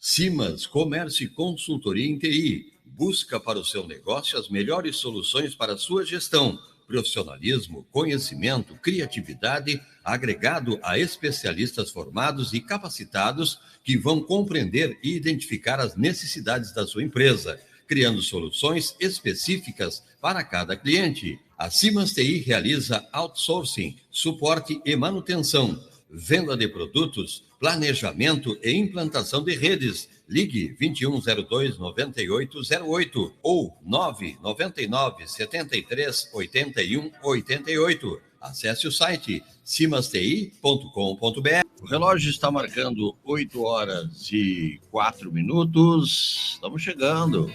Simas Comércio e Consultoria em TI. Busca para o seu negócio as melhores soluções para a sua gestão. Profissionalismo, conhecimento, criatividade, agregado a especialistas formados e capacitados que vão compreender e identificar as necessidades da sua empresa, criando soluções específicas para cada cliente. A Simas TI realiza outsourcing, suporte e manutenção, venda de produtos, planejamento e implantação de redes. Ligue 2102-9808 ou 999-73-81-88. Acesse o site simasti.com.br. O relógio está marcando 8h04. Estamos chegando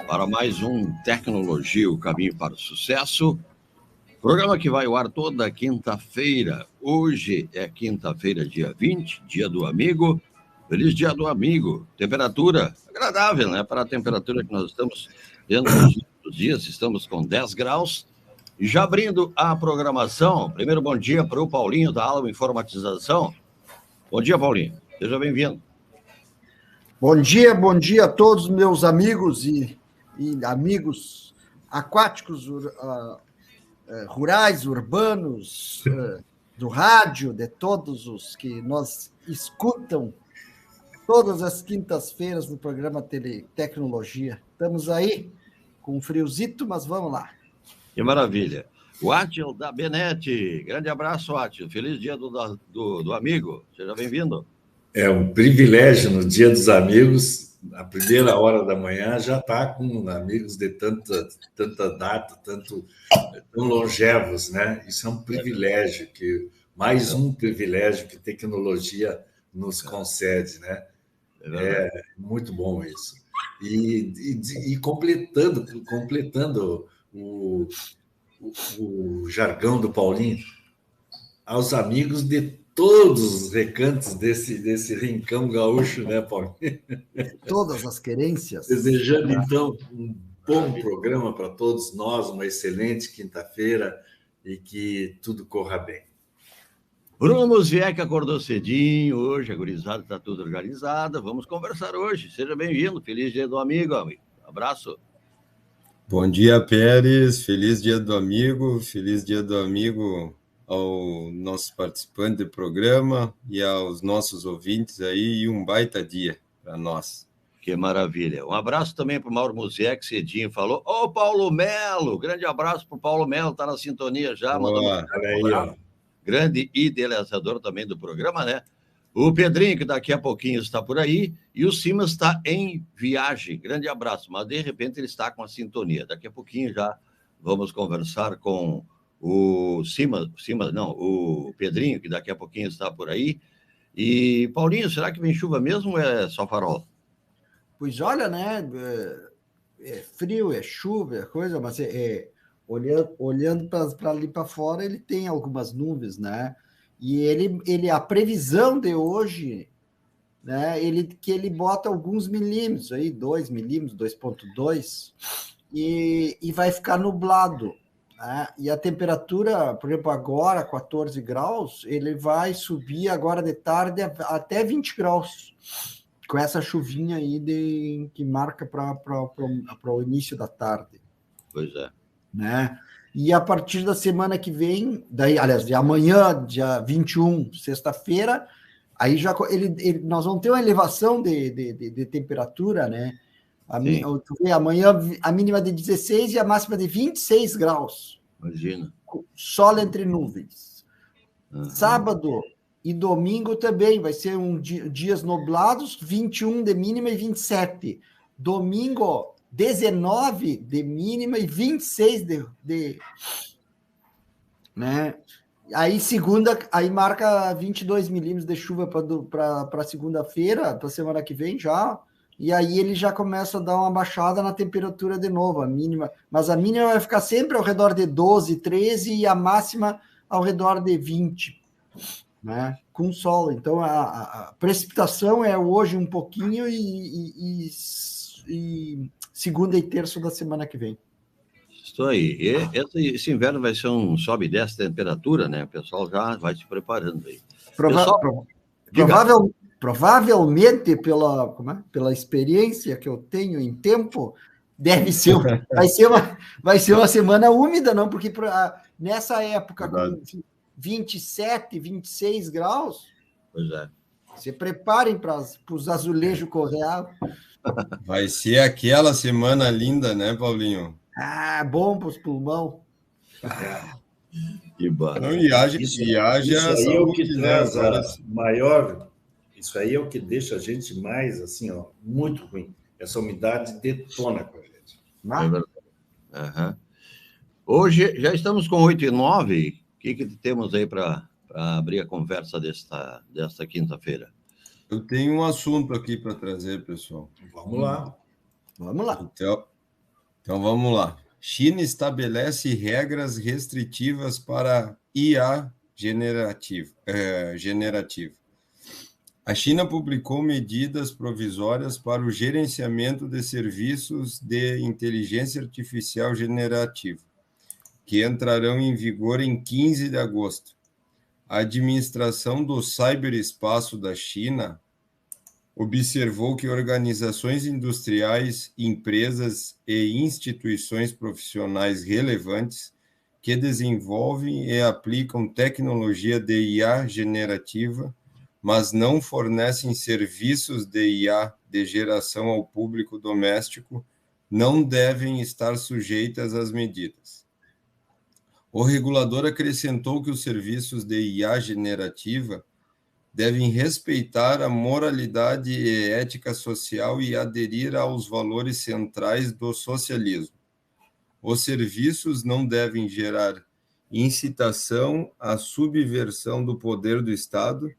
para mais um Tecnologia, o caminho para o sucesso. Programa que vai ao ar toda quinta-feira. Hoje é quinta-feira, dia 20, dia do amigo. Feliz dia do amigo. Temperatura agradável, né? Para a temperatura que nós estamos tendo nos últimos dias, estamos com 10 graus. E já abrindo a programação, primeiro bom dia para o Paulinho da Alma Informatização. Bom dia, Paulinho. Seja bem-vindo. Bom dia a todos meus amigos e amigos aquáticos, rurais, urbanos, do rádio, de todos os que nos escutam todas as quintas-feiras no programa Teletecnologia. Estamos aí com um friozito, mas vamos lá. Que maravilha. O Átila da Benete. Grande abraço, Átila. Feliz dia do amigo. Seja bem-vindo. É um privilégio no dia dos amigos, na primeira hora da manhã, já está com amigos de tanta data, tão longevos, né? Isso é um privilégio, mais um privilégio que tecnologia nos concede, né? É muito bom isso. E completando o jargão do Paulinho, aos amigos de todos os recantos desse rincão gaúcho, né, Paulinho? Todas as querências. Desejando, então, um bom programa para todos nós, uma excelente quinta-feira e que tudo corra bem. Bruno Musiek acordou cedinho hoje, a gurizada está tudo organizada. Vamos conversar hoje. Seja bem-vindo. Feliz dia do amigo, amigo. Abraço. Bom dia, Pérez. Feliz dia do amigo. Feliz dia do amigo ao nosso participante do programa e aos nossos ouvintes aí, e um baita dia para nós. Que maravilha. Um abraço também para o Mauro Musiek, cedinho, falou. Ô, Paulo Melo, grande abraço para o Paulo Melo, está na sintonia já. Olha aí, ó. Grande idealizador também do programa, né? O Pedrinho, que daqui a pouquinho está por aí, e o Simas está em viagem. Grande abraço, mas de repente ele está com a sintonia. Daqui a pouquinho já vamos conversar com o o Pedrinho, que daqui a pouquinho está por aí. E, Paulinho, será que vem chuva mesmo ou é só farol? Pois olha, né? É frio, é chuva, é coisa, mas olhando para ali para fora, ele tem algumas nuvens, né? E a previsão de hoje, né? Que ele bota alguns milímetros aí, 2 milímetros, 2,2, e vai ficar nublado. E a temperatura, por exemplo, agora, 14 graus, ele vai subir agora de tarde até 20 graus, com essa chuvinha aí que marca para o início da tarde. Pois é. Né? E a partir da semana que vem, de amanhã, dia 21, sexta-feira, aí já nós vamos ter uma elevação de temperatura, né? Amanhã a mínima de 16 e a máxima de 26 graus. Imagina. Sol entre nuvens. Uhum. Sábado e domingo também vai ser dias nublados, 21 de mínima e 27. Domingo, 19 de mínima e 26 né? Aí segunda, aí marca 22 milímetros de chuva para segunda-feira, para semana que vem já. E aí ele já começa a dar uma baixada na temperatura de novo, a mínima. Mas a mínima vai ficar sempre ao redor de 12, 13 e a máxima ao redor de 20, né? Com sol. Então a precipitação é hoje um pouquinho e segunda e terça da semana que vem. Isso aí. Esse inverno vai ser um sobe e desce temperatura, né? O pessoal já vai se preparando aí. provavelmente, pela experiência que eu tenho em tempo, vai ser uma semana úmida, não? Porque nessa época, com 27, 26 graus, Pois é. se preparem para os azulejos correar. Vai ser aquela semana linda, né, Paulinho? Bom para os pulmão. Que barato. Isso aí é o que traz maior. Isso aí é o que deixa a gente mais assim, ó, muito ruim. Essa umidade detona com a gente. É verdade. Uhum. Hoje já estamos com 8h09. O que temos aí para abrir a conversa desta quinta-feira? Eu tenho um assunto aqui para trazer, pessoal. Vamos lá. Vamos lá. Então vamos lá. China estabelece regras restritivas para IA generativo. A China publicou medidas provisórias para o gerenciamento de serviços de inteligência artificial generativa, que entrarão em vigor em 15 de agosto. A administração do ciberespaço da China observou que organizações industriais, empresas e instituições profissionais relevantes que desenvolvem e aplicam tecnologia de IA generativa, mas não fornecem serviços de IA de geração ao público doméstico, não devem estar sujeitas às medidas. O regulador acrescentou que os serviços de IA generativa devem respeitar a moralidade e ética social e aderir aos valores centrais do socialismo. Os serviços não devem gerar incitação à subversão do poder do Estado,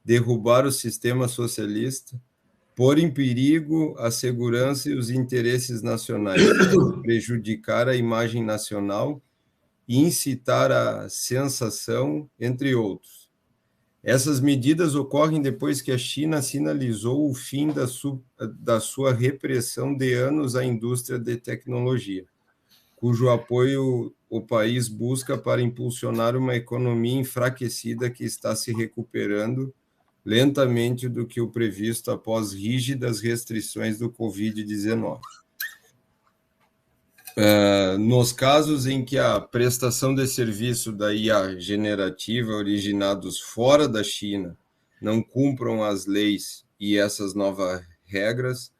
derrubar o sistema socialista, pôr em perigo a segurança e os interesses nacionais, prejudicar a imagem nacional, incitar a sensação, entre outros. Essas medidas ocorrem depois que a China sinalizou o fim da sua repressão de anos à indústria de tecnologia, cujo apoio o país busca para impulsionar uma economia enfraquecida que está se recuperando lentamente do que o previsto após rígidas restrições do Covid-19. Nos casos em que a prestação de serviço da IA generativa originados fora da China não cumpram as leis e essas novas regras,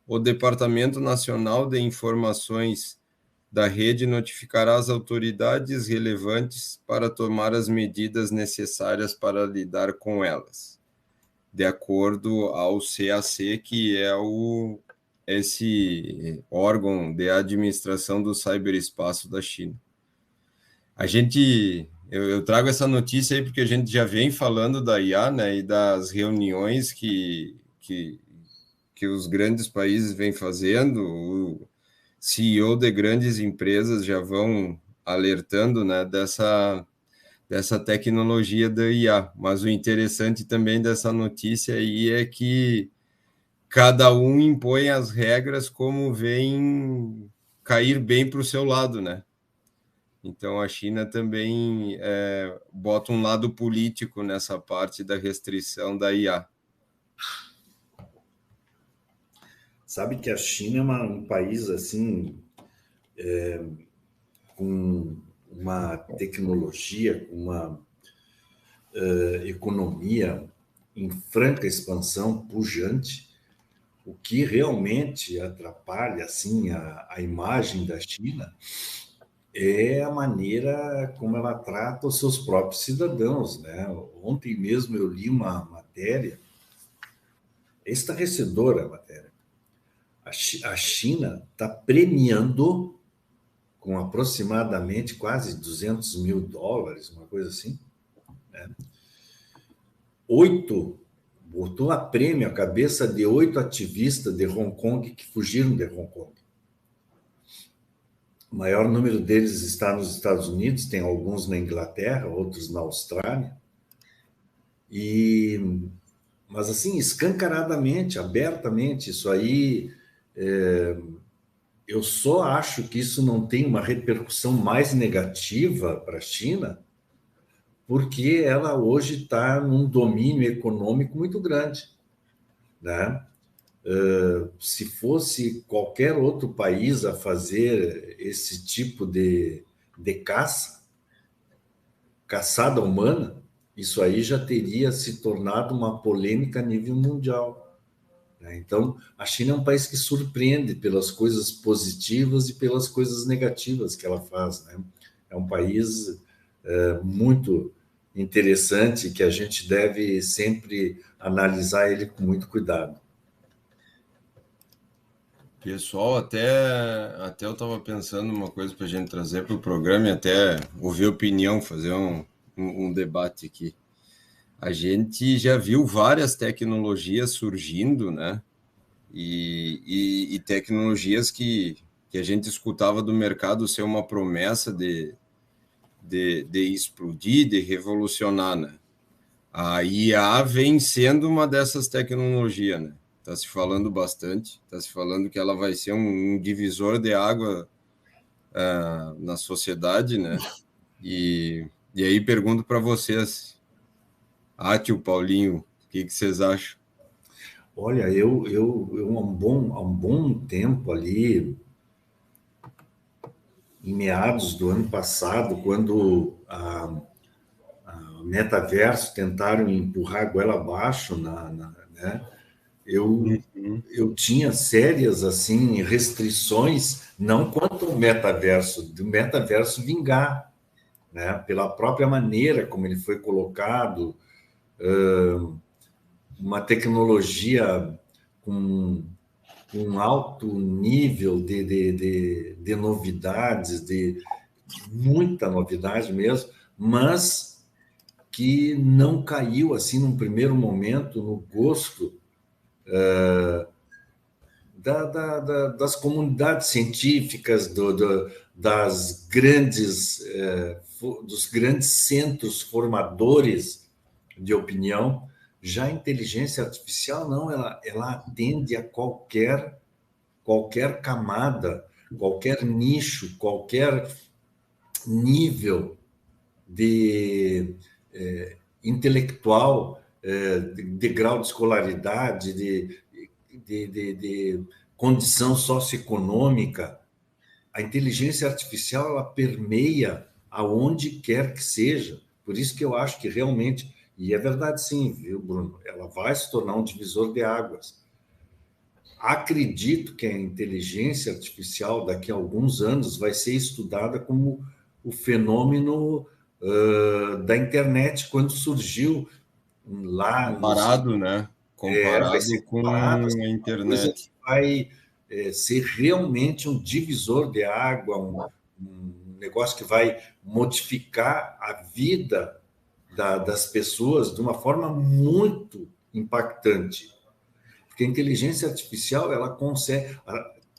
o Departamento Nacional de Informações da Rede notificará as autoridades relevantes para tomar as medidas necessárias para lidar com elas, de acordo ao CAC, que é esse órgão de administração do ciberespaço da China. Eu trago essa notícia aí porque a gente já vem falando da IA, né, e das reuniões que os grandes países vêm fazendo. O CEO de grandes empresas já vão alertando, né, dessa tecnologia da IA. Mas o interessante também dessa notícia aí é que cada um impõe as regras como vem cair bem para o seu lado, né? Então, a China também bota um lado político nessa parte da restrição da IA. Sabe que a China é um país, assim, com uma tecnologia, com uma economia em franca expansão, pujante, o que realmente atrapalha assim, a imagem da China é a maneira como ela trata os seus próprios cidadãos, né? Ontem mesmo eu li uma matéria, estarrecedora a matéria. A China está premiando com aproximadamente quase $200 mil, uma coisa assim, né? Botou a prêmio a cabeça de 8 ativistas de Hong Kong que fugiram de Hong Kong. O maior número deles está nos Estados Unidos, tem alguns na Inglaterra, outros na Austrália. Mas assim, escancaradamente, abertamente, isso aí, eu só acho que isso não tem uma repercussão mais negativa para a China, porque ela hoje está num domínio econômico muito grande, né? Se fosse qualquer outro país a fazer esse tipo de caçada humana, isso aí já teria se tornado uma polêmica a nível mundial, né? Então, a China é um país que surpreende pelas coisas positivas e pelas coisas negativas que ela faz, né? É um país muito interessante que a gente deve sempre analisar ele com muito cuidado. Pessoal, até eu estava pensando uma coisa para a gente trazer para o programa e até ouvir opinião, fazer um debate aqui. A gente já viu várias tecnologias surgindo, né? E tecnologias que a gente escutava do mercado ser uma promessa de explodir, de revolucionar, né? A IA vem sendo uma dessas tecnologias, né? Está se falando bastante, está se falando que ela vai ser um divisor de água na sociedade, né? E aí pergunto para vocês, Tio Paulinho, o que vocês acham? Olha, eu há um bom tempo ali, em meados do ano passado, quando a Metaverso tentaram empurrar a goela abaixo, né? Eu tinha sérias assim restrições, não quanto ao metaverso, do metaverso vingar, né? Pela própria maneira como ele foi colocado, uma tecnologia com um alto nível de novidades, de muita novidade mesmo, mas que não caiu assim num primeiro momento no gosto das comunidades científicas, das grandes, dos grandes centros formadores de opinião. Já a inteligência artificial, não, ela atende a qualquer camada, qualquer nicho, qualquer nível de intelectual, de grau de escolaridade, de condição socioeconômica. A inteligência artificial ela permeia aonde quer que seja. Por isso que eu acho que realmente, e é verdade sim, viu, Bruno? Ela vai se tornar um divisor de águas. Acredito que a inteligência artificial daqui a alguns anos vai ser estudada como o fenômeno da internet quando surgiu lá comparado, né? Comparado com a internet. Vai ser realmente um divisor de água, um negócio que vai modificar a vida das pessoas de uma forma muito impactante. Porque a inteligência artificial, ela consegue...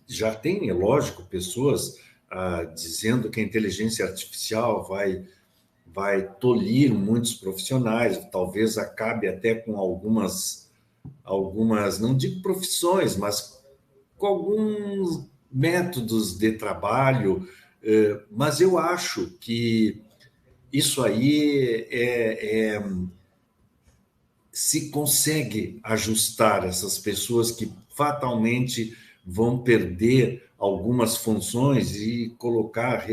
Já tem, é lógico, pessoas dizendo que a inteligência artificial vai tolir muitos profissionais, talvez acabe até com algumas, não digo profissões, mas com alguns métodos de trabalho, mas eu acho que isso aí se consegue ajustar essas pessoas que fatalmente vão perder algumas funções e colocar,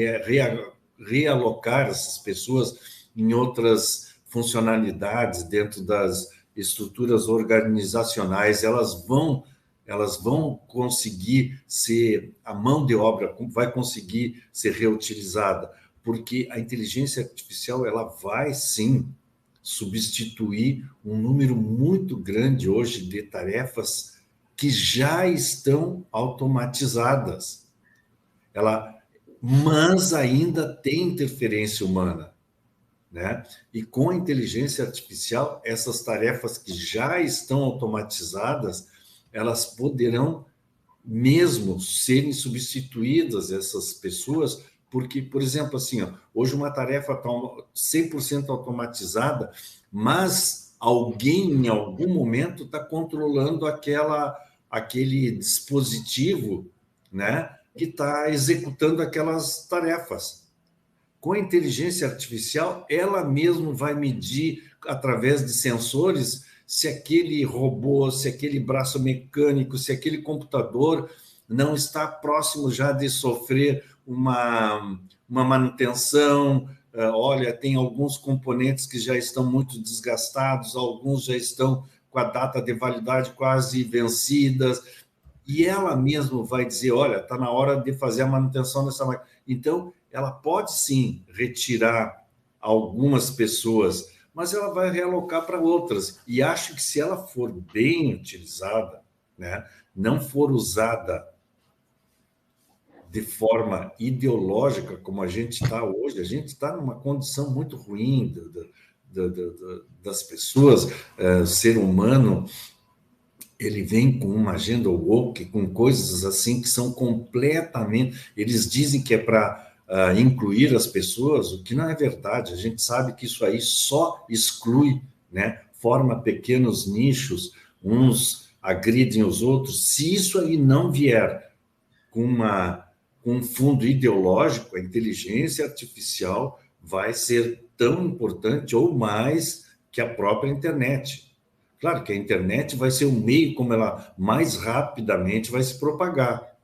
realocar essas pessoas em outras funcionalidades dentro das estruturas organizacionais, elas vão conseguir a mão de obra vai conseguir ser reutilizada, porque a inteligência artificial ela vai sim substituir um número muito grande hoje de tarefas que já estão automatizadas. Mas ainda tem interferência humana, né? E com a inteligência artificial, essas tarefas que já estão automatizadas, elas poderão mesmo serem substituídas, essas pessoas, porque, por exemplo, assim, hoje uma tarefa está 100% automatizada, mas alguém, em algum momento, está controlando aquele dispositivo, né, que está executando aquelas tarefas. Com a inteligência artificial, ela mesma vai medir, através de sensores, se aquele robô, se aquele braço mecânico, se aquele computador não está próximo já de sofrer uma manutenção. Olha, tem alguns componentes que já estão muito desgastados, alguns já estão com a data de validade quase vencidas, e ela mesma vai dizer, olha, está na hora de fazer a manutenção dessa máquina. Então, ela pode sim retirar algumas pessoas, mas ela vai realocar para outras. E acho que se ela for bem utilizada, né, não for usada de forma ideológica, como a gente está hoje, a gente está numa condição muito ruim das pessoas. O ser humano, ele vem com uma agenda woke, com coisas assim que são completamente... Eles dizem que é para incluir as pessoas, o que não é verdade. A gente sabe que isso aí só exclui, né? Forma pequenos nichos, uns agridem os outros. Se isso aí não vier com um fundo ideológico, a inteligência artificial vai ser tão importante ou mais que a própria internet. Claro que a internet vai ser o meio como ela mais rapidamente vai se propagar,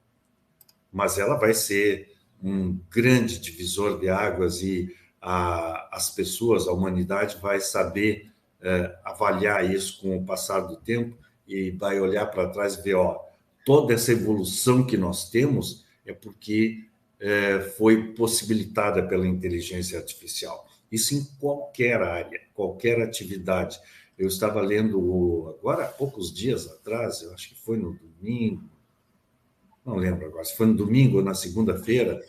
mas ela vai ser um grande divisor de águas e as pessoas, a humanidade vai saber avaliar isso com o passar do tempo e vai olhar para trás e ver, toda essa evolução que nós temos é porque foi possibilitada pela inteligência artificial. Isso em qualquer área, qualquer atividade. Eu estava lendo agora, há poucos dias atrás, eu acho que foi no domingo, não lembro agora, se foi no domingo ou na segunda-feira,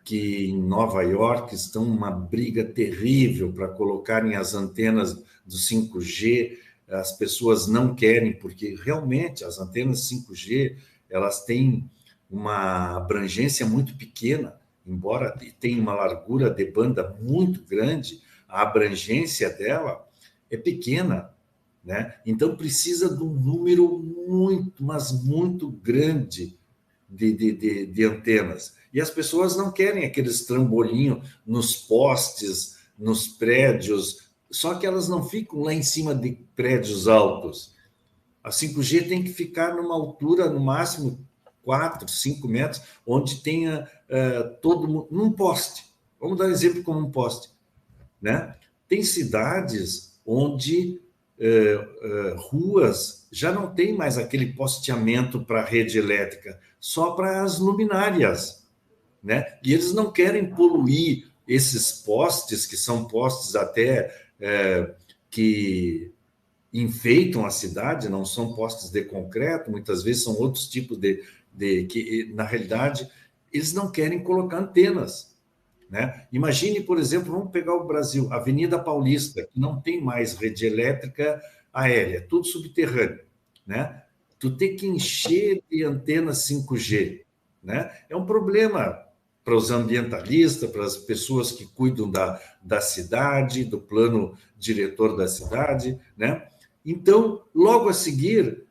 que em Nova York estão uma briga terrível para colocarem as antenas do 5G. As pessoas não querem, porque realmente as antenas 5G, elas têm uma abrangência muito pequena, embora tenha uma largura de banda muito grande, a abrangência dela é pequena, né? Então precisa de um número muito, mas muito grande de antenas. E as pessoas não querem aqueles trambolinhos nos postes, nos prédios, só que elas não ficam lá em cima de prédios altos. A 5G tem que ficar numa altura, no máximo, 4, 5 metros, onde tenha todo mundo, num poste. Vamos dar um exemplo como um poste, né? Tem cidades onde ruas já não tem mais aquele posteamento para a rede elétrica, só para as luminárias, né? E eles não querem poluir esses postes, que são postes até que enfeitam a cidade, não são postes de concreto, muitas vezes são outros tipos que, na realidade, eles não querem colocar antenas, né? Imagine, por exemplo, vamos pegar o Brasil, a Avenida Paulista, que não tem mais rede elétrica aérea, tudo subterrâneo, né? Tu tem que encher de antenas 5G, né? É um problema para os ambientalistas, para as pessoas que cuidam da cidade, do plano diretor da cidade, né? Então, logo a seguir,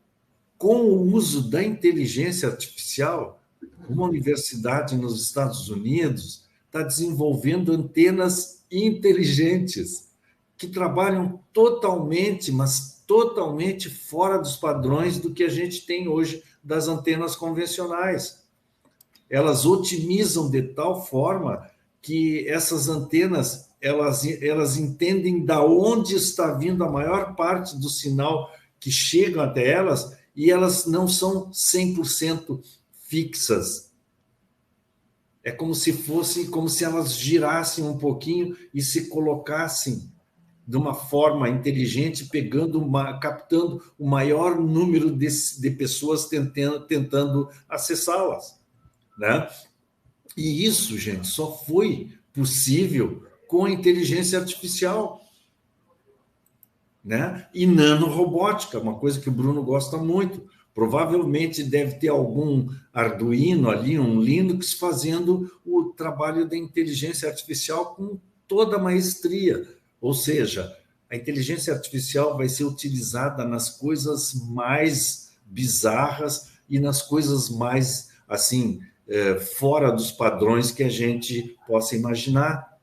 com o uso da inteligência artificial, uma universidade nos Estados Unidos está desenvolvendo antenas inteligentes que trabalham totalmente, mas totalmente fora dos padrões do que a gente tem hoje das antenas convencionais. Elas otimizam de tal forma que essas antenas elas entendem da onde está vindo a maior parte do sinal que chega até elas, e elas não são 100% fixas. É como se elas girassem um pouquinho e se colocassem de uma forma inteligente, captando o maior número de pessoas tentando acessá-las, né? E isso, gente, só foi possível com a inteligência artificial, né? E nanorobótica, uma coisa que o Bruno gosta muito. Provavelmente deve ter algum Arduino ali, um Linux, fazendo o trabalho da inteligência artificial com toda a maestria. Ou seja, a inteligência artificial vai ser utilizada nas coisas mais bizarras e nas coisas mais, assim, fora dos padrões que a gente possa imaginar,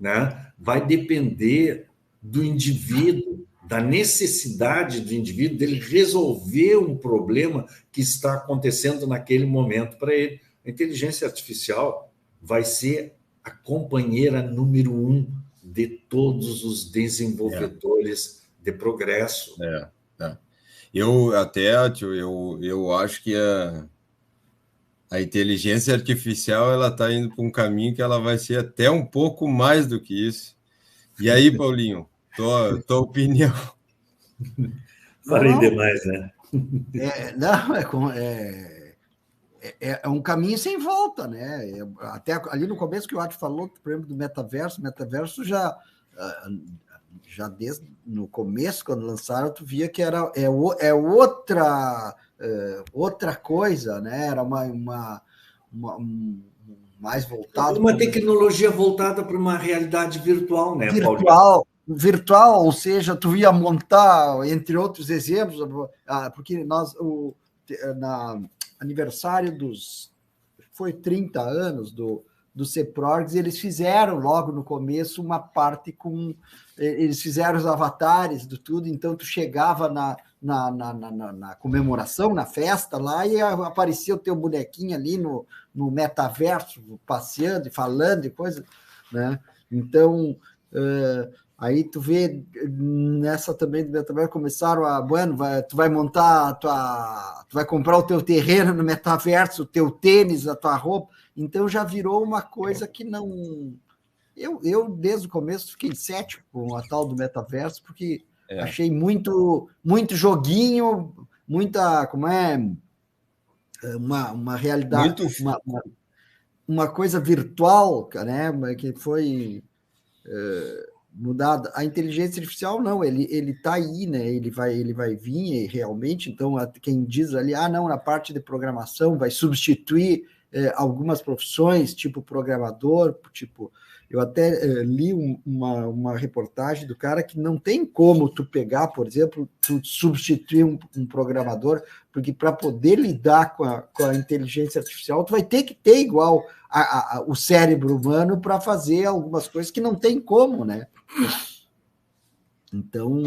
né? Vai depender do indivíduo, da necessidade do indivíduo dele resolver um problema que está acontecendo naquele momento para ele. A inteligência artificial vai ser a companheira número 1 de todos os desenvolvedores de progresso. Eu até, tio, eu acho que a inteligência artificial ela está indo para um caminho que ela vai ser até um pouco mais do que isso. E aí, Paulinho, tua opinião? Falei demais, né? É um caminho sem volta, né? Até ali no começo que o Ati falou, por exemplo, do metaverso já desde no começo, quando lançaram, tu via que é outra coisa, né? Era mais voltado... Uma tecnologia voltada para uma realidade virtual, né, Paulinho? Virtual, ou seja, tu ia montar, entre outros exemplos, porque na aniversário foi 30 anos do CEPROGS, eles fizeram logo no começo uma parte eles fizeram os avatares do tudo, então tu chegava na comemoração, na festa lá, e aparecia o teu bonequinho ali no metaverso, passeando e falando e coisa, né? Então, aí tu vê nessa também do metaverso começaram tu vai montar tu vai comprar o teu terreno no metaverso, o teu tênis, a tua roupa, então já virou uma coisa que não... Eu desde o começo fiquei cético com a tal do metaverso, porque achei muito joguinho, muita, uma realidade, uma coisa virtual, né, que foi mudada. A inteligência artificial não, ele está aí, né? Ele vai vir realmente. Então, quem diz ali, não, na parte de programação vai substituir algumas profissões, tipo programador, tipo... Eu até li uma reportagem do cara que não tem como tu pegar, por exemplo, tu substituir um programador, porque para poder lidar com a inteligência artificial, tu vai ter que ter igual o cérebro humano para fazer algumas coisas que não tem como, né? Então,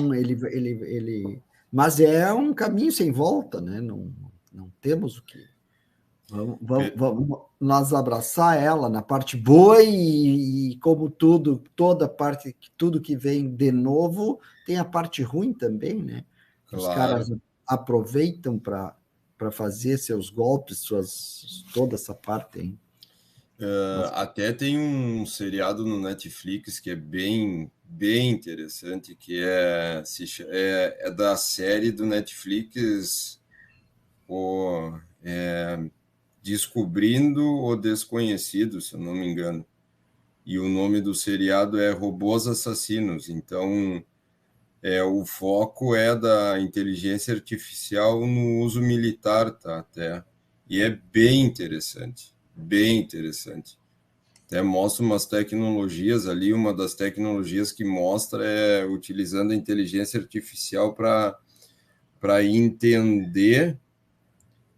mas é um caminho sem volta, né? Não temos o que... Vamos nós abraçar ela na parte boa e como toda parte, tudo que vem de novo, tem a parte ruim também, né? Claro. Os caras aproveitam para fazer seus golpes, toda essa parte aí. Até tem um seriado no Netflix que é bem interessante, que é da série do Netflix, Descobrindo o Desconhecido, se eu não me engano. E o nome do seriado é Robôs Assassinos. Então, o foco é da inteligência artificial no uso militar, tá? Até. E é bem interessante. Até mostra umas tecnologias ali. Uma das tecnologias que mostra é utilizando a inteligência artificial para entender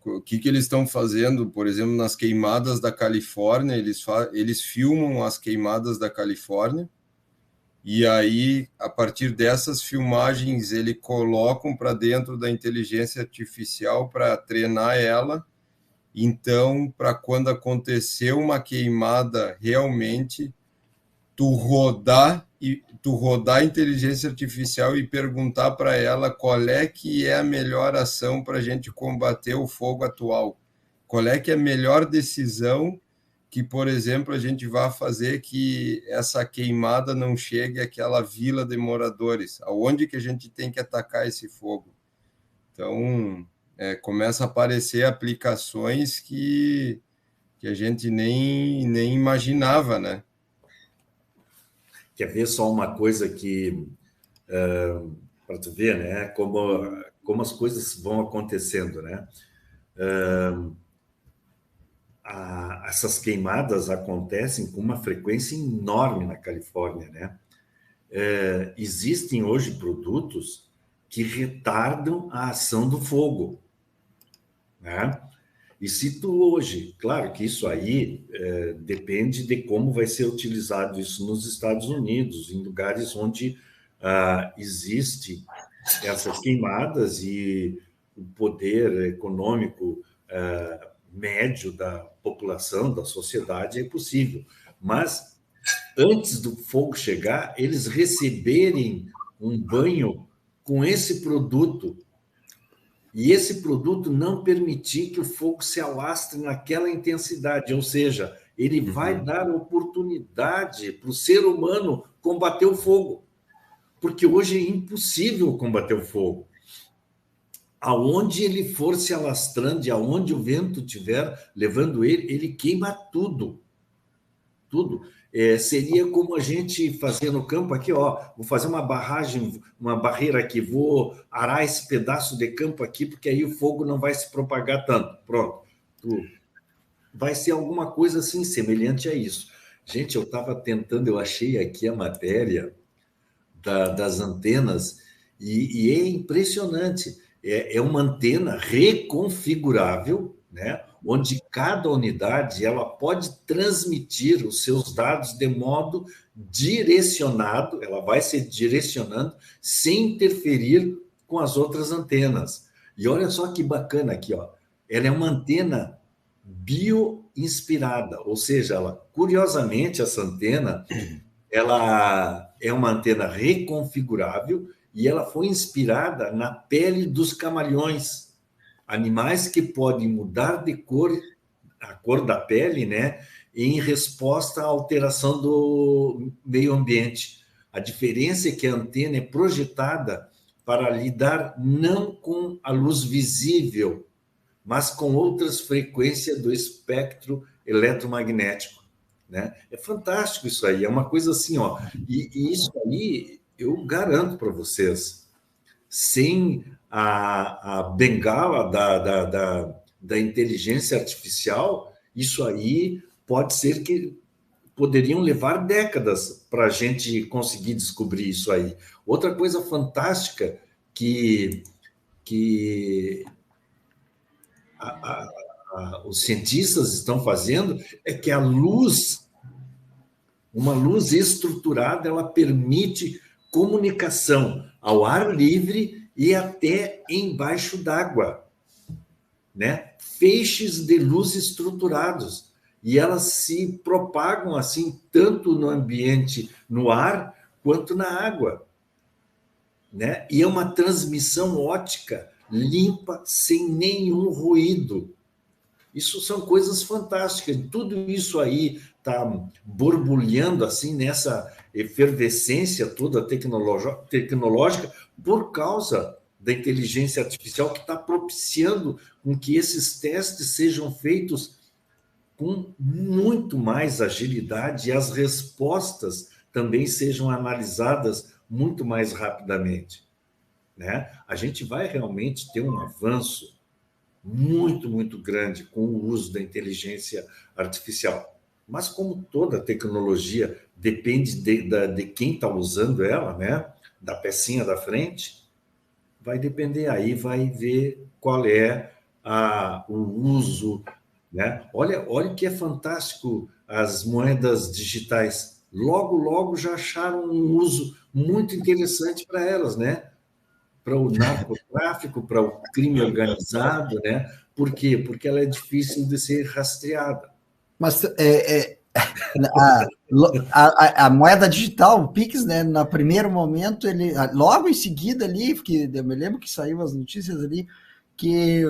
o que eles estão fazendo, por exemplo, nas queimadas da Califórnia. Eles filmam as queimadas da Califórnia e aí, a partir dessas filmagens, eles colocam para dentro da inteligência artificial para treinar ela. Então, para quando acontecer uma queimada realmente, tu rodar a inteligência artificial e perguntar para ela qual é que é a melhor ação para a gente combater o fogo atual. Qual é que é a melhor decisão que, por exemplo, a gente vai fazer que essa queimada não chegue àquela vila de moradores? Aonde que a gente tem que atacar esse fogo? Então, começa a aparecer aplicações que a gente nem imaginava, né? Quer ver só uma coisa que, para tu ver, né, como as coisas vão acontecendo, né? Essas queimadas acontecem com uma frequência enorme na Califórnia, né? Existem hoje produtos que retardam a ação do fogo, né? E se tu hoje, claro que isso aí depende de como vai ser utilizado isso nos Estados Unidos, em lugares onde existe essas queimadas e o poder econômico médio da população, da sociedade, é possível. Mas antes do fogo chegar, eles receberem um banho com esse produto, e esse produto não permitir que o fogo se alastre naquela intensidade, ou seja, ele vai dar oportunidade para o ser humano combater o fogo, porque hoje é impossível combater o fogo. Aonde ele for se alastrando e aonde o vento estiver levando ele, ele queima tudo. Tudo. Seria como a gente fazer no campo aqui, ó, vou fazer uma barragem, uma barreira aqui, vou arar esse pedaço de campo aqui, porque aí o fogo não vai se propagar tanto. Pronto. Vai ser alguma coisa assim, semelhante a isso. Gente, eu estava tentando, eu achei aqui a matéria das antenas, e é impressionante. É uma antena reconfigurável, né? Onde cada unidade ela pode transmitir os seus dados de modo direcionado, ela vai se direcionando sem interferir com as outras antenas. E olha só que bacana aqui, ó. Ela é uma antena bioinspirada, ou seja, curiosamente, essa antena ela é uma antena reconfigurável e ela foi inspirada na pele dos camaleões, animais que podem mudar de cor, a cor da pele, né, em resposta à alteração do meio ambiente. A diferença é que a antena é projetada para lidar não com a luz visível, mas com outras frequências do espectro eletromagnético, né? É fantástico isso aí, é uma coisa assim, ó. E isso aí eu garanto para vocês, sem a bengala da inteligência artificial, isso aí pode ser que poderiam levar décadas para a gente conseguir descobrir isso aí. Outra coisa fantástica que os cientistas estão fazendo é que a luz, uma luz estruturada, ela permite comunicação ao ar livre e até embaixo d'água, né? Feixes de luz estruturados, e elas se propagam assim tanto no ambiente, no ar, quanto na água, né? E é uma transmissão ótica limpa, sem nenhum ruído. Isso são coisas fantásticas. Tudo isso aí está borbulhando assim nessa efervescência toda tecnológica por causa da inteligência artificial, que está propiciando com que esses testes sejam feitos com muito mais agilidade e as respostas também sejam analisadas muito mais rapidamente, né? A gente vai realmente ter um avanço muito, muito grande com o uso da inteligência artificial. Mas como toda tecnologia depende de quem está usando ela, né? Da pecinha da frente, vai depender, aí vai ver qual é o uso, né? Olha que é fantástico as moedas digitais. Logo, logo já acharam um uso muito interessante para elas, né? Para o narcotráfico, para o crime organizado, né? Por quê? Porque ela é difícil de ser rastreada. Mas a moeda digital, o Pix, né? No primeiro momento, ele logo em seguida ali, porque eu me lembro que saiu as notícias ali que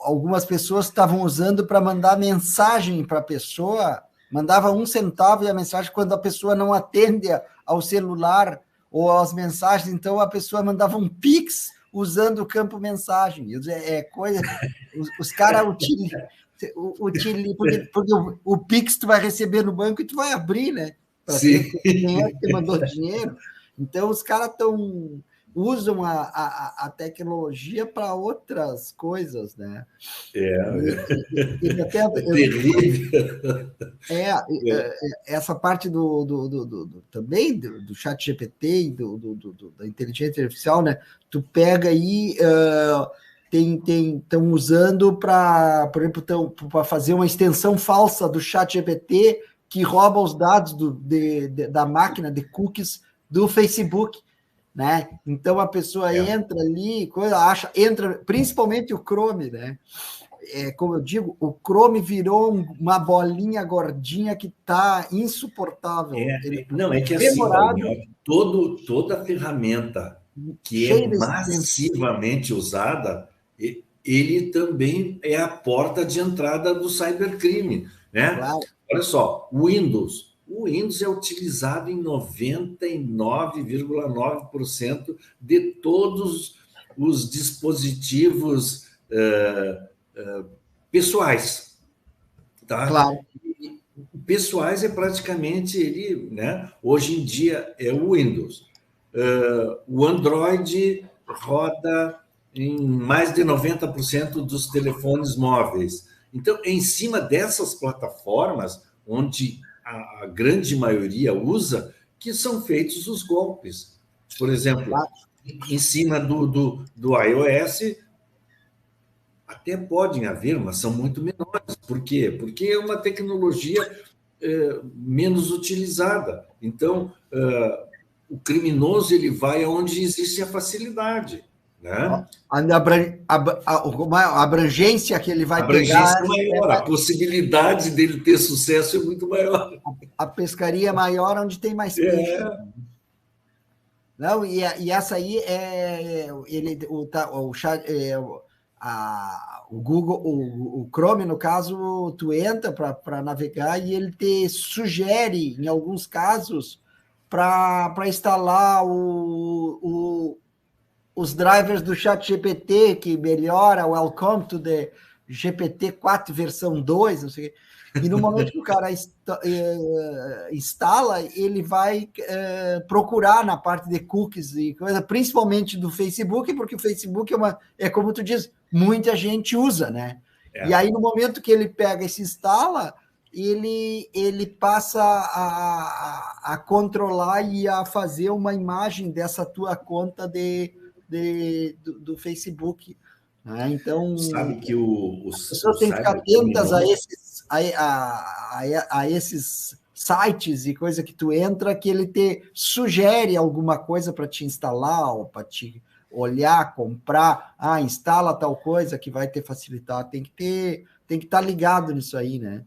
algumas pessoas estavam usando para mandar mensagem para a pessoa, mandava 1 centavo e a mensagem, quando a pessoa não atende ao celular ou as mensagens, então a pessoa mandava um Pix usando o campo mensagem. Coisa. Os caras utilizam, porque o Pix tu vai receber no banco e tu vai abrir, né? Para ver quem é que te mandou dinheiro. Então os caras usam a tecnologia para outras coisas, né? Até terrível. Essa parte também do chat GPT e da inteligência artificial, né? Tu pega aí estão usando para, por exemplo, para fazer uma extensão falsa do ChatGPT que rouba os dados da máquina de cookies do Facebook, né? Então a pessoa entra ali, entra, principalmente o Chrome, né? Como eu digo, o Chrome virou uma bolinha gordinha que está insuportável. Não, é que assim, Paulinho, toda ferramenta que é massivamente usada, ele também é a porta de entrada do cybercrime, né? Claro. Olha só, o Windows é utilizado em 99,9% de todos os dispositivos pessoais, tá? Claro. Pessoais é praticamente ele, né? Hoje em dia é o Windows. O Android roda em mais de 90% dos telefones móveis. Então, em cima dessas plataformas, onde a grande maioria usa, que são feitos os golpes. Por exemplo, em cima do iOS, até podem haver, mas são muito menores. Por quê? Porque é uma tecnologia menos utilizada. Então, o criminoso ele vai onde existe a facilidade, né? A abrangência que ele vai pegar... É maior, a possibilidade dele ter sucesso é muito maior. A pescaria é maior onde tem mais peixe. Não, e essa aí o Google, o Chrome, no caso, tu entra para navegar e ele te sugere, em alguns casos, para instalar os drivers do ChatGPT, que melhora o Welcome to the GPT-4 versão 2, não sei o quê. E no momento que o cara instala, ele vai procurar na parte de cookies e coisa, principalmente do Facebook, porque o Facebook é como tu diz, muita gente usa, né? E aí, no momento que ele pega e se instala, ele passa a controlar e a fazer uma imagem dessa tua conta do Facebook. Né? Então, sabe que as pessoas têm que ficar atentas a esses sites e coisa que tu entra, que ele te sugere alguma coisa para te instalar ou para te olhar, comprar, instala tal coisa que vai te facilitar. Tem que estar ligado nisso aí, né?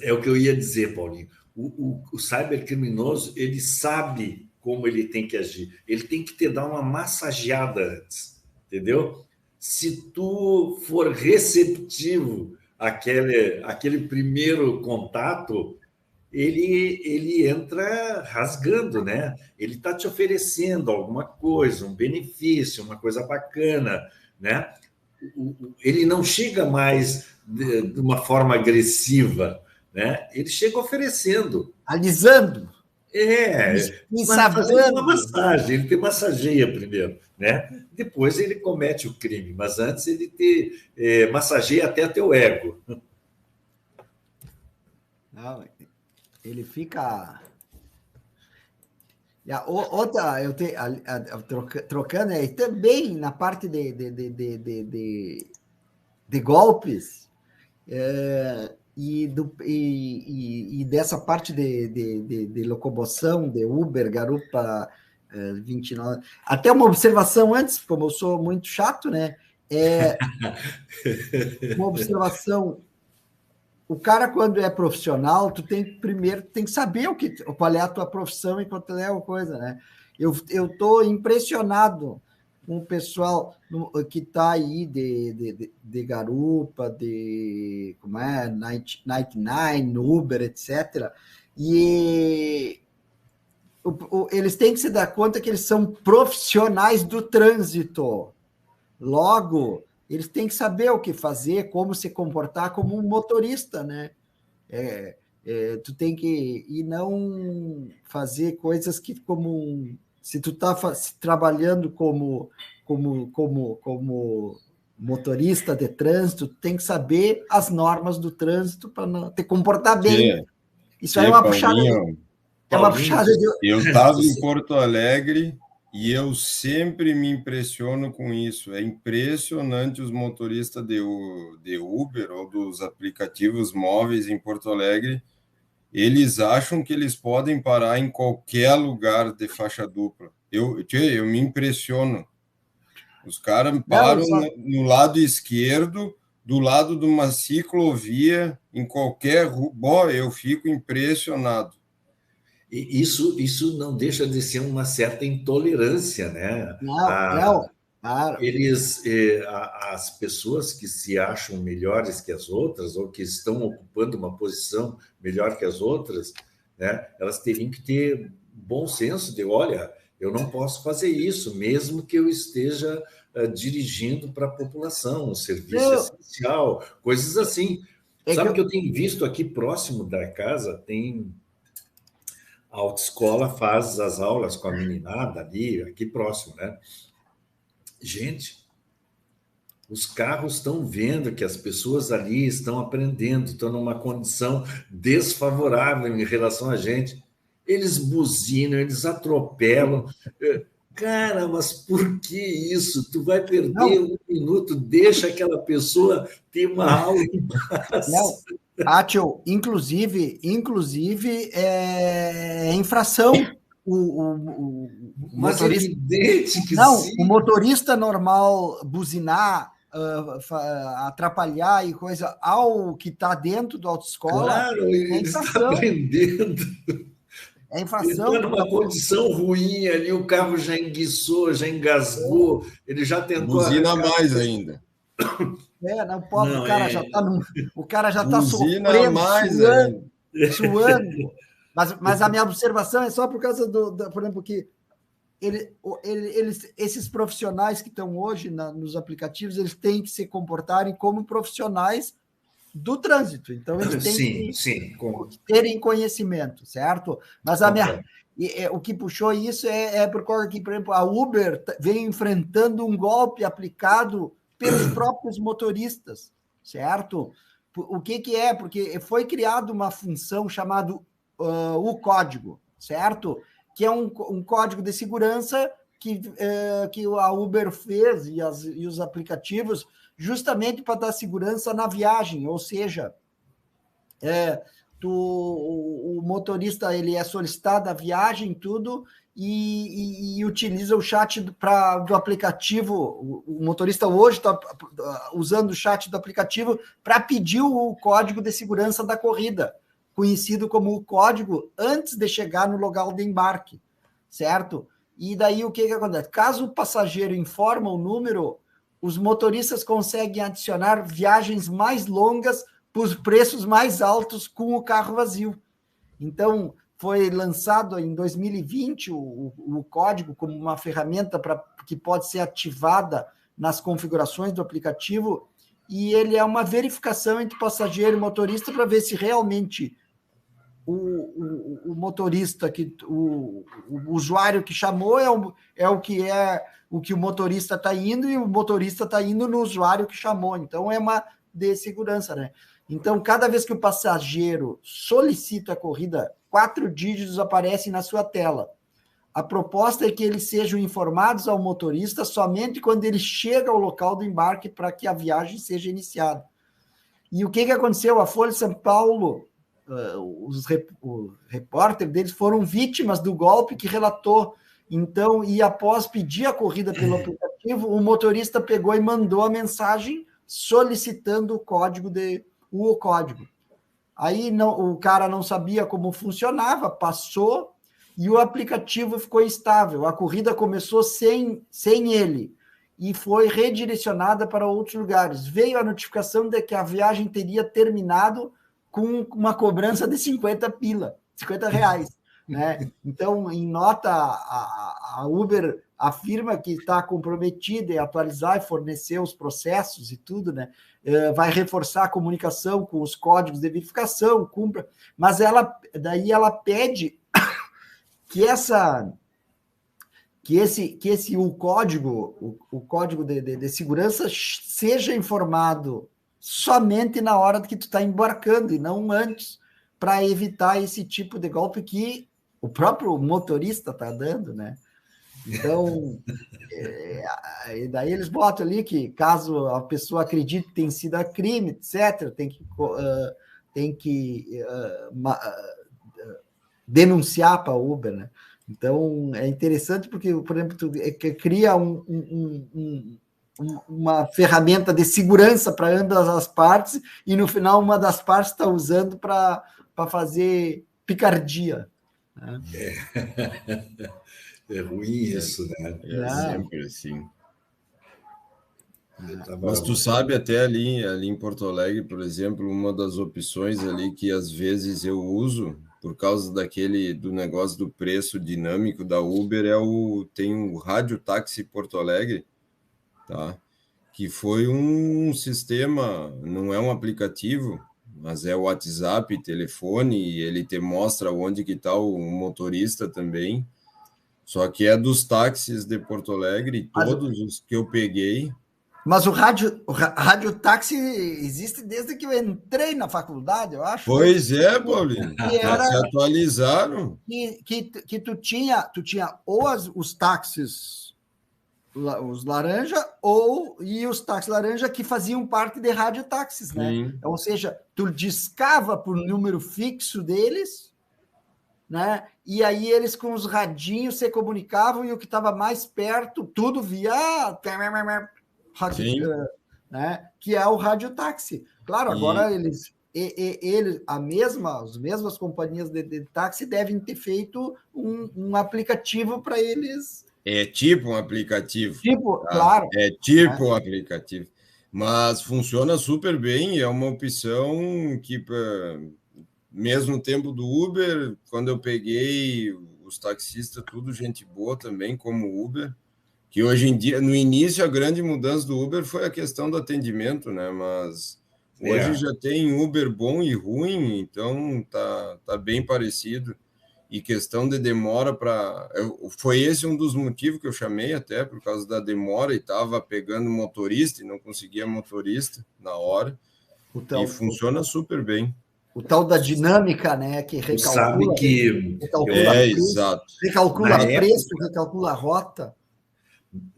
É o que eu ia dizer, Paulinho. O cybercriminoso, ele sabe como ele tem que agir. Ele tem que te dar uma massageada antes, entendeu? Se tu for receptivo àquele primeiro contato, ele entra rasgando, né? Ele está te oferecendo alguma coisa, um benefício, uma coisa bacana, né? Ele não chega mais de uma forma agressiva, né? Ele chega oferecendo. Alisando. Fazendo uma massagem. Ele te massageia primeiro, né? Depois ele comete o crime, mas antes ele te massageia até teu ego. Não, ele fica... Outra, trocando aí, também na parte de golpes, e dessa parte de locomoção, de Uber, Garupa 29. Até uma observação antes, como eu sou muito chato, né? Uma observação. O cara, quando é profissional, primeiro tem que saber qual é a tua profissão e qual é a coisa, né? Eu estou impressionado com o pessoal que está aí de Garupa, de 99, Uber, etc. E eles têm que se dar conta que eles são profissionais do trânsito. Logo, eles têm que saber o que fazer, como se comportar como um motorista, né? Tu tem que... E não fazer coisas que se tu está trabalhando como motorista de trânsito, tem que saber as normas do trânsito para te comportar bem. Isso aí é uma puxada... Eu estava em Porto Alegre E eu sempre me impressiono com isso. É impressionante os motoristas de Uber ou dos aplicativos móveis em Porto Alegre. Eles acham que eles podem parar em qualquer lugar de faixa dupla. Eu me impressiono. Os caras param no lado esquerdo, do lado de uma ciclovia, em qualquer rua. Bom, eu fico impressionado. E isso não deixa de ser uma certa intolerância, né? Não. As pessoas que se acham melhores que as outras, ou que estão ocupando uma posição melhor que as outras, né? Elas teriam que ter bom senso de, olha, eu não posso fazer isso, mesmo que eu esteja dirigindo para a população, um serviço essencial, coisas assim. Sabe que eu tenho visto aqui próximo da casa, tem... A autoescola faz as aulas com a meninada ali, aqui próximo, né? Gente, os carros estão vendo que as pessoas ali estão aprendendo, estão numa condição desfavorável em relação a gente. Eles buzinam, eles atropelam. Cara, mas por que isso? Tu vai perder um minuto, deixa aquela pessoa ter uma aula em paz. Átio, inclusive é infração. O motorista... evidente que não, sim. O motorista normal buzinar, atrapalhar e coisa ao que está dentro da autoescola. Claro, ele está aprendendo. É infração. Ele está numa condição ruim ali, o carro já enguiçou, já engasgou, ele já tentou... Buzina mais ainda. Não pode, o cara já está sofrendo, mais suando. Mas a minha observação é só por causa por exemplo, que esses profissionais que estão hoje nos aplicativos, eles têm que se comportarem como profissionais do trânsito. Então, eles têm que terem conhecimento, certo? Mas o que puxou isso é por causa que, por exemplo, a Uber vem enfrentando um golpe aplicado pelos próprios motoristas, certo? O que é? Porque foi criada uma função chamada o código, certo? Que é um código de segurança que a Uber fez e os aplicativos justamente para dar segurança na viagem, ou seja, o motorista ele é solicitado a viagem, tudo, e utiliza o chat do aplicativo. O motorista hoje está usando o chat do aplicativo para pedir o código de segurança da corrida, conhecido como o código antes de chegar no local de embarque, certo? E daí o que acontece? Caso o passageiro informa o número, os motoristas conseguem adicionar viagens mais longas por preços mais altos com o carro vazio. Então, foi lançado em 2020 o código como uma ferramenta que pode ser ativada nas configurações do aplicativo, e ele é uma verificação entre passageiro e motorista para ver se realmente o motorista, o usuário que chamou é o que o motorista está indo, e o motorista está indo no usuário que chamou. Então, é uma de segurança, né? Então, cada vez que o passageiro solicita a corrida, 4 dígitos aparecem na sua tela. A proposta é que eles sejam informados ao motorista somente quando ele chega ao local do embarque para que a viagem seja iniciada. E o que aconteceu? A Folha de São Paulo, os repórteres deles foram vítimas do golpe que relatou. Então, e após pedir a corrida pelo aplicativo, o motorista pegou e mandou a mensagem solicitando o código. Aí o cara não sabia como funcionava, passou, e o aplicativo ficou instável. A corrida começou sem ele e foi redirecionada para outros lugares. Veio a notificação de que a viagem teria terminado com uma cobrança de 50 reais. Né? Então, em nota, a Uber afirma que está comprometida em atualizar e fornecer os processos e tudo, né? Vai reforçar a comunicação com os códigos de verificação, cumpra, mas daí ela pede que o código de segurança seja informado somente na hora que tu está embarcando e não antes, para evitar esse tipo de golpe que o próprio motorista está dando, né? Então, e daí eles botam ali que caso a pessoa acredite que tem sido a crime, etc., tem que denunciar para a Uber, né? Então, é interessante porque, por exemplo, tu cria uma ferramenta de segurança para ambas as partes e, no final, uma das partes está usando para fazer picardia. Né? É ruim isso, né? É sempre assim. Tava... Mas tu sabe, até ali em Porto Alegre, por exemplo, uma das opções ali que às vezes eu uso, por causa do negócio do preço dinâmico da Uber, tem o Rádio Táxi Porto Alegre, tá? Que foi um sistema, não é um aplicativo, mas é o WhatsApp, telefone, e ele te mostra onde que está o motorista também. Só que é dos táxis de Porto Alegre, todos os que eu peguei. Mas o rádio táxi existe desde que eu entrei na faculdade, eu acho. Pois é, Paulinho. Se atualizaram. Que tu tinha os táxis, os laranja, e os táxis laranja que faziam parte de rádio táxis, né? Sim. Ou seja, tu discava por número fixo deles, né? E aí eles com os radinhos se comunicavam e o que estava mais perto, tudo via né? Que é o radiotáxi. Claro, agora as mesmas companhias de táxi devem ter feito um aplicativo para eles. É tipo um aplicativo. Tá? Claro. É tipo um aplicativo. Mas funciona super bem, é uma opção que, mesmo no tempo do Uber, quando eu peguei os taxistas, tudo gente boa também, como Uber, que hoje em dia, no início, a grande mudança do Uber foi a questão do atendimento, né? Mas hoje já tem Uber bom e ruim, então tá bem parecido. E questão de demora foi esse um dos motivos que eu chamei até, por causa da demora, e estava pegando motorista e não conseguia motorista na hora. E funciona super bem. O tal da dinâmica, né? Que recalcula. Sabe que... Exato. Recalcula preço, recalcula a rota.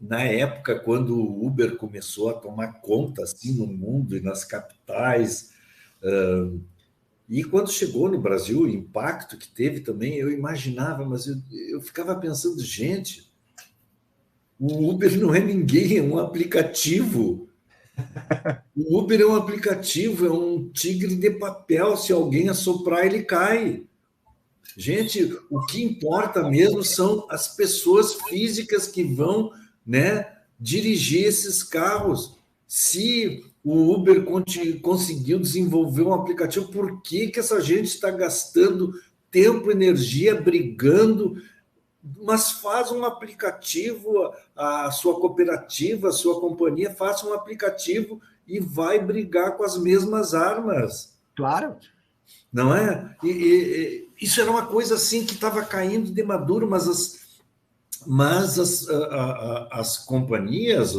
Na época, quando o Uber começou a tomar conta assim, no mundo e nas capitais, e quando chegou no Brasil, o impacto que teve também, eu imaginava, mas eu ficava pensando, gente, o Uber não é ninguém, é um aplicativo. O Uber é um aplicativo, é um tigre de papel, se alguém assoprar, ele cai. Gente, o que importa mesmo são as pessoas físicas que vão, né, dirigir esses carros. Se o Uber conseguiu desenvolver um aplicativo, por que essa gente está gastando tempo, energia, brigando? Mas faz um aplicativo, a sua cooperativa, a sua companhia, faça um aplicativo e vai brigar com as mesmas armas. Claro. Não é? Isso era uma coisa assim que estava caindo de maduro, mas as companhias,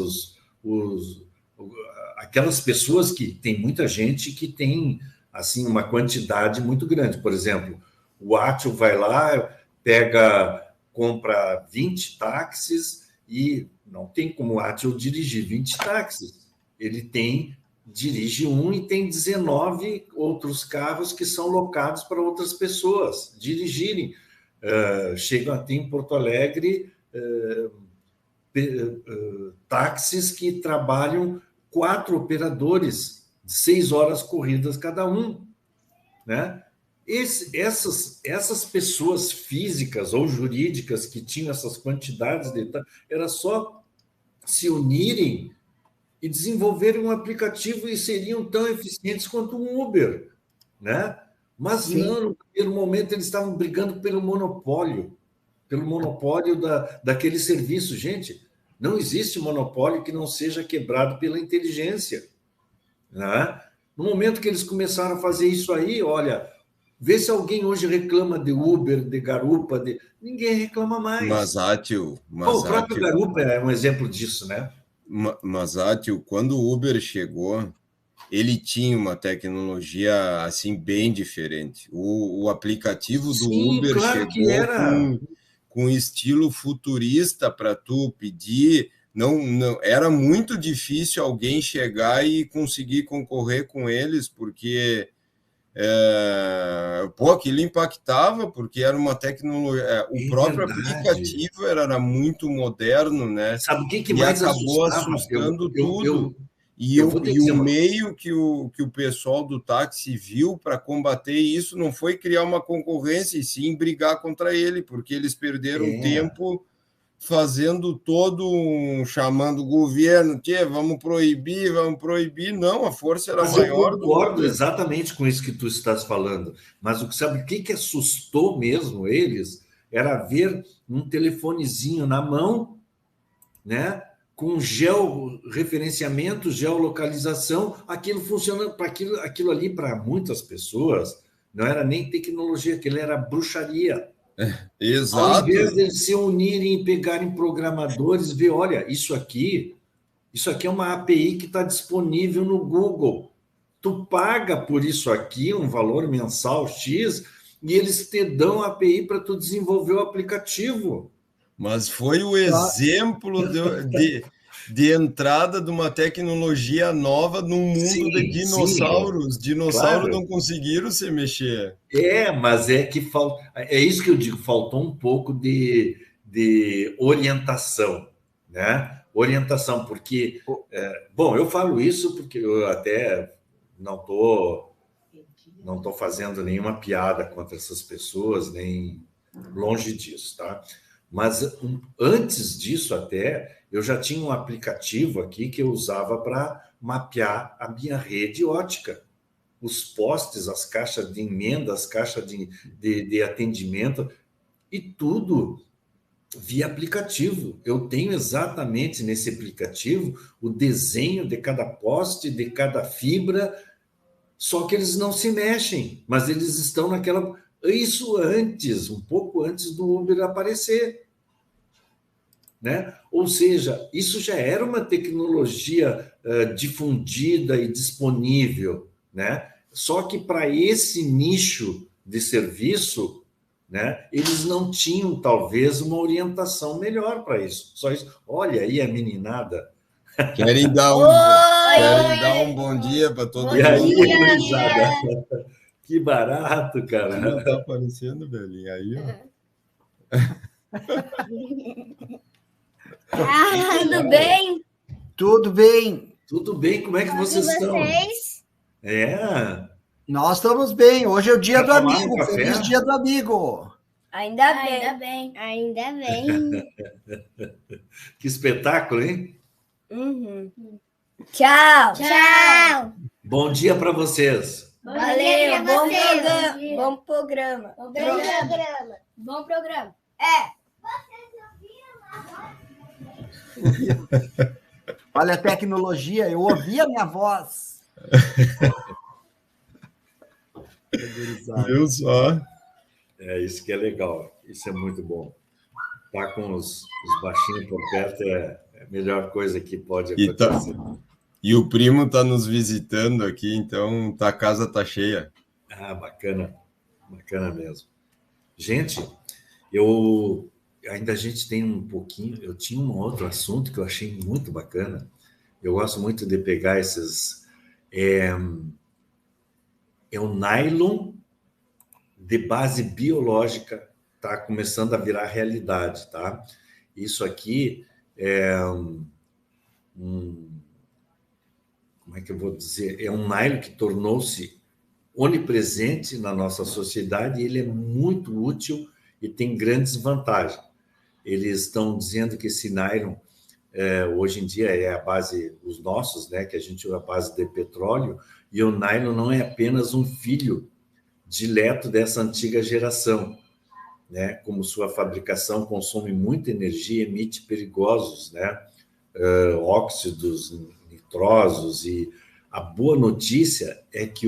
aquelas pessoas que tem muita gente que tem assim uma quantidade muito grande. Por exemplo, o Átio vai lá, compra 20 táxis e não tem como o Átio dirigir 20 táxis. Ele dirige um e tem 19 outros carros que são locados para outras pessoas dirigirem. Chegam até em Porto Alegre táxis que trabalham 4 operadores, 6 horas corridas cada um, né? Essas pessoas físicas ou jurídicas que tinham essas quantidades de... Era só se unirem e desenvolverem um aplicativo e seriam tão eficientes quanto um Uber, né? Mas sim, não, no primeiro momento eles estavam brigando pelo monopólio daquele serviço. Gente, não existe monopólio que não seja quebrado pela inteligência, né? No momento que eles começaram a fazer isso aí, olha, vê se alguém hoje reclama de Uber, de garupa, ninguém reclama mais. O próprio garupa é um exemplo disso, né? Mas, Átio, quando o Uber chegou, ele tinha uma tecnologia assim bem diferente. O aplicativo do Uber claro chegou com estilo futurista para tu pedir. Não, era muito difícil alguém chegar e conseguir concorrer com eles, porque aquilo impactava, porque era uma tecnologia, o próprio aplicativo era muito moderno, né? Sabe o que e mais acabou assustava? assustando tudo. E o meio que o pessoal do táxi viu para combater isso não foi criar uma concorrência, e sim brigar contra ele, porque eles perderam tempo fazendo chamando o governo, vamos proibir. Não, a força era maior. Eu concordo exatamente com isso que tu estás falando, mas sabe o que assustou mesmo eles? Era ver um telefonezinho na mão, né? Com georreferenciamento, geolocalização, aquilo funcionando para aquilo ali, para muitas pessoas, não era nem tecnologia, aquilo era bruxaria. Exato. Ao invés de eles se unirem e pegarem programadores, ver, olha, isso aqui é uma API que está disponível no Google. Tu paga por isso aqui um valor mensal X e eles te dão a API para tu desenvolver o aplicativo. Mas foi o exemplo de entrada de uma tecnologia nova num mundo de dinossauros. Dinossauros não conseguiram se mexer. Mas é que falta. É isso que eu digo, faltou um pouco de orientação, né? Orientação, porque. Eu falo isso porque eu até não estou fazendo nenhuma piada contra essas pessoas, nem longe disso, tá? Mas antes disso até, eu já tinha um aplicativo aqui que eu usava para mapear a minha rede ótica. Os postes, as caixas de emenda, as caixas de atendimento, e tudo via aplicativo. Eu tenho exatamente nesse aplicativo o desenho de cada poste, de cada fibra, só que eles não se mexem, mas eles estão naquela... Isso um pouco antes do Uber aparecer. Né? Ou seja, isso já era uma tecnologia difundida e disponível, né? Só que para esse nicho de serviço, né, eles não tinham, talvez, uma orientação melhor para isso. Só isso. Olha aí a meninada. Querem dar um bom dia para todo mundo. E aí, gurizada? Que barato, cara. Não está aparecendo, velhinho. Aí, ó. Tudo bem? Tudo bem. Tudo bem, como é que vocês estão? Nós estamos bem. Hoje é o dia do amigo. Feliz dia do amigo. Ainda bem. Que espetáculo, hein? Uhum. Tchau. Bom dia para vocês. Valeu, bom programa. Bom programa. Olha a tecnologia, eu ouvi a minha voz. Viu só? Isso que é legal, isso é muito bom. Tá com os baixinhos por perto é a melhor coisa que pode acontecer. E o primo está nos visitando aqui, então a casa está cheia. Bacana mesmo. Gente, a gente tem um pouquinho, eu tinha um outro assunto que eu achei muito bacana. Eu gosto muito de pegar esses... É o nylon de base biológica, está começando a virar realidade, tá? Isso aqui é como é que eu vou dizer? É um nylon que tornou-se onipresente na nossa sociedade e ele é muito útil e tem grandes vantagens. Eles estão dizendo que esse nylon, hoje em dia, é a base, os nossos, né, que a gente usa a base de petróleo, e o nylon não é apenas um filho dileto dessa antiga geração, né? Como sua fabricação consome muita energia, emite perigosos, né? Óxidos nitrosos, e a boa notícia é que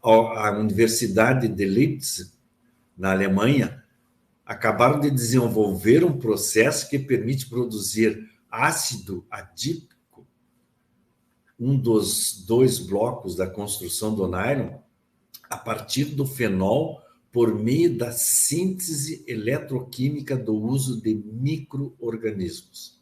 a Universidade de Leipzig, na Alemanha, acabaram de desenvolver um processo que permite produzir ácido adípico, um dos 2 blocos da construção do nylon, a partir do fenol por meio da síntese eletroquímica do uso de micro-organismos.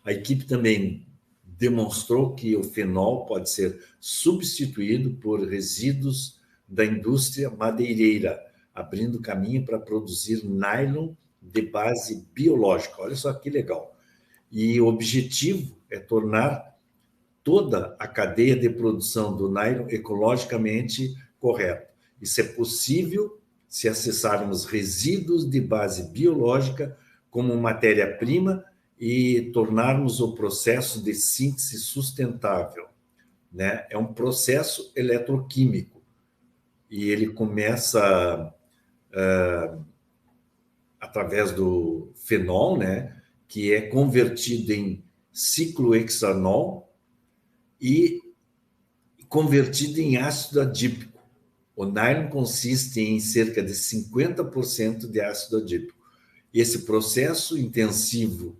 A equipe também demonstrou que o fenol pode ser substituído por resíduos da indústria madeireira, abrindo caminho para produzir nylon de base biológica. Olha só que legal. E o objetivo é tornar toda a cadeia de produção do nylon ecologicamente correta. Isso é possível se acessarmos resíduos de base biológica como matéria-prima e tornarmos o processo de síntese sustentável, né? É um processo eletroquímico e ele começa através do fenol, né? Que é convertido em ciclohexanol e convertido em ácido adípico. O nylon consiste em cerca de 50% de ácido adípico. Esse processo intensivo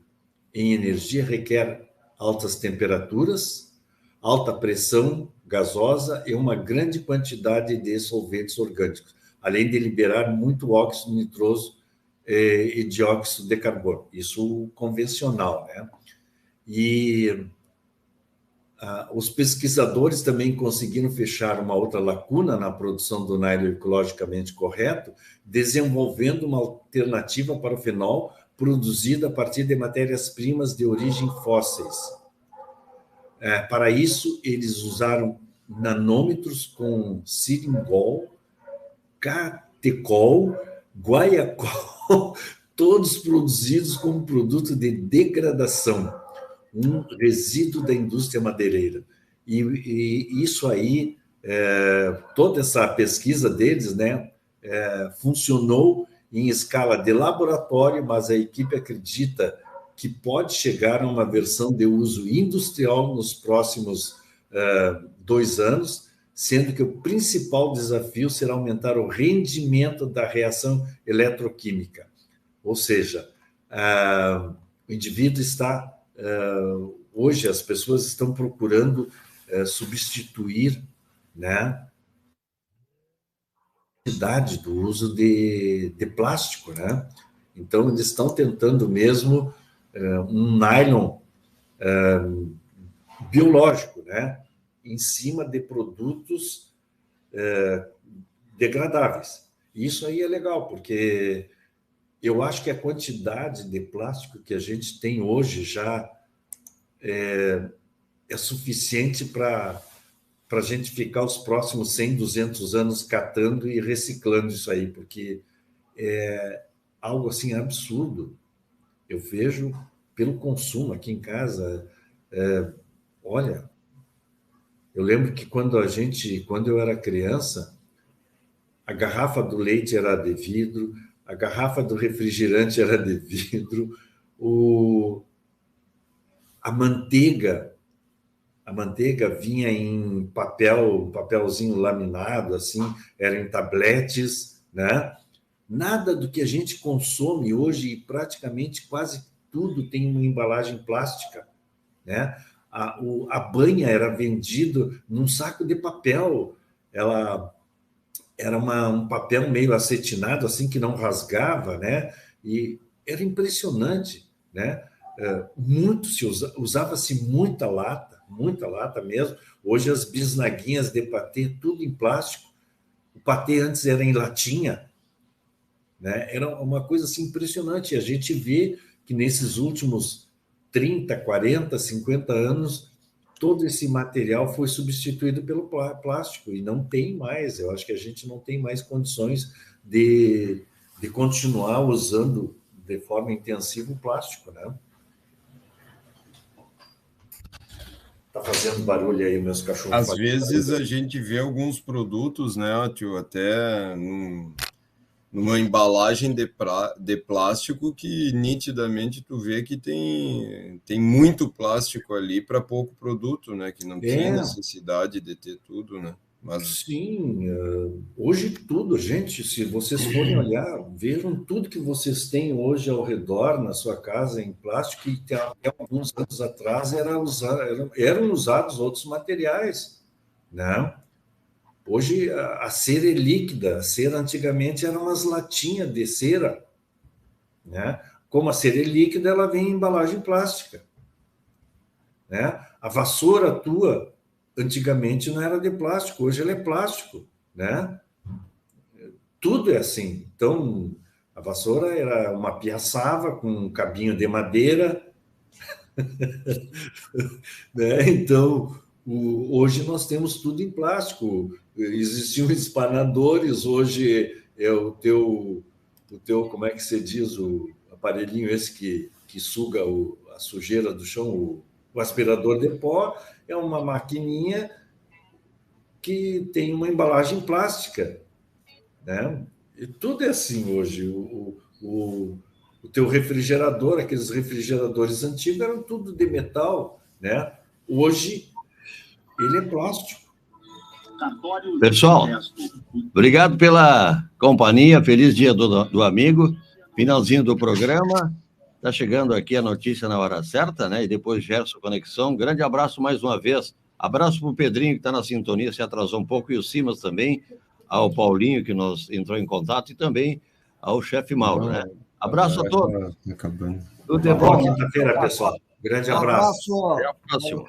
em energia requer altas temperaturas, alta pressão gasosa e uma grande quantidade de solventes orgânicos, além de liberar muito óxido nitroso e dióxido de carbono. Isso convencional, né? E os pesquisadores também conseguiram fechar uma outra lacuna na produção do nylon ecologicamente correto, desenvolvendo uma alternativa para o fenol produzido a partir de matérias-primas de origem fósseis. Para isso, eles usaram nanômetros com siringol, catecol, guaiacol, todos produzidos como produto de degradação, um resíduo da indústria madeireira. E isso aí, toda essa pesquisa deles, né, funcionou em escala de laboratório, mas a equipe acredita que pode chegar a uma versão de uso industrial nos próximos 2 anos, sendo que o principal desafio será aumentar o rendimento da reação eletroquímica. Ou seja, o indivíduo está... hoje as pessoas estão procurando substituir, né, a idade do uso de plástico, né? Então, eles estão tentando mesmo um nylon biológico, né, em cima de produtos degradáveis. E isso aí é legal, porque eu acho que a quantidade de plástico que a gente tem hoje já é suficiente para a gente ficar os próximos 100, 200 anos catando e reciclando isso aí, porque é algo assim absurdo. Eu vejo pelo consumo aqui em casa. Olha, eu lembro que quando eu era criança, a garrafa do leite era de vidro, a garrafa do refrigerante era de vidro, a manteiga vinha em papelzinho laminado, assim, era em tabletes, né? Nada do que a gente consome hoje, praticamente quase tudo tem uma embalagem plástica, né? A banha era vendido num saco de papel, ela era um papel meio acetinado, assim, que não rasgava, né? E era impressionante, né? Usava-se muita lata mesmo. Hoje as bisnaguinhas de patê, tudo em plástico. O patê antes era em latinha, né? Era uma coisa assim impressionante. A gente vê que nesses últimos 30, 40, 50 anos, todo esse material foi substituído pelo plástico e não tem mais. Eu acho que a gente não tem mais condições de continuar usando de forma intensiva o plástico, né? Tá fazendo barulho aí, meus cachorros. Às vezes a gente vê alguns produtos, né, tio, até numa embalagem de plástico que nitidamente tu vê que tem muito plástico ali para pouco produto, né, que não tinha necessidade de ter tudo, né? Mas... Sim, hoje tudo, gente, se vocês forem olhar, vejam tudo que vocês têm hoje ao redor na sua casa em plástico, e até alguns anos atrás eram usados outros materiais, né? Hoje a cera é líquida. A cera antigamente eram umas latinhas de cera, né? Como a cera é líquida, ela vem em embalagem plástica, né? A vassoura tua, antigamente não era de plástico, hoje ela é plástico, né? Tudo é assim. Então, a vassoura era uma piaçava com um cabinho de madeira, né? Então, hoje nós temos tudo em plástico. Existiam espanadores, hoje é o teu, como é que se diz, o aparelhinho esse que suga a sujeira do chão, o aspirador de pó, é uma maquininha que tem uma embalagem plástica, né? E tudo é assim hoje. O teu refrigerador, aqueles refrigeradores antigos eram tudo de metal, né? Hoje ele é plástico. Pessoal, obrigado pela companhia. Feliz dia do amigo. Finalzinho do programa. Está chegando aqui a notícia na hora certa, né? E depois Gerson Conexão. Grande abraço mais uma vez. Abraço para o Pedrinho, que está na sintonia, se atrasou um pouco, e o Simas também, ao Paulinho, que nos entrou em contato, e também ao chefe Mauro, né? Abraço a todos. Tudo é bom. Quinta-feira, pessoal. Grande abraço. Até a próxima.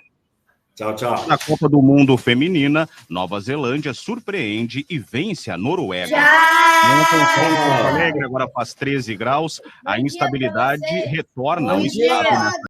Tchau, tchau. Na Copa do Mundo Feminina, Nova Zelândia surpreende e vence a Noruega. Porto Alegre agora faz 13 graus. A instabilidade retorna ao estado.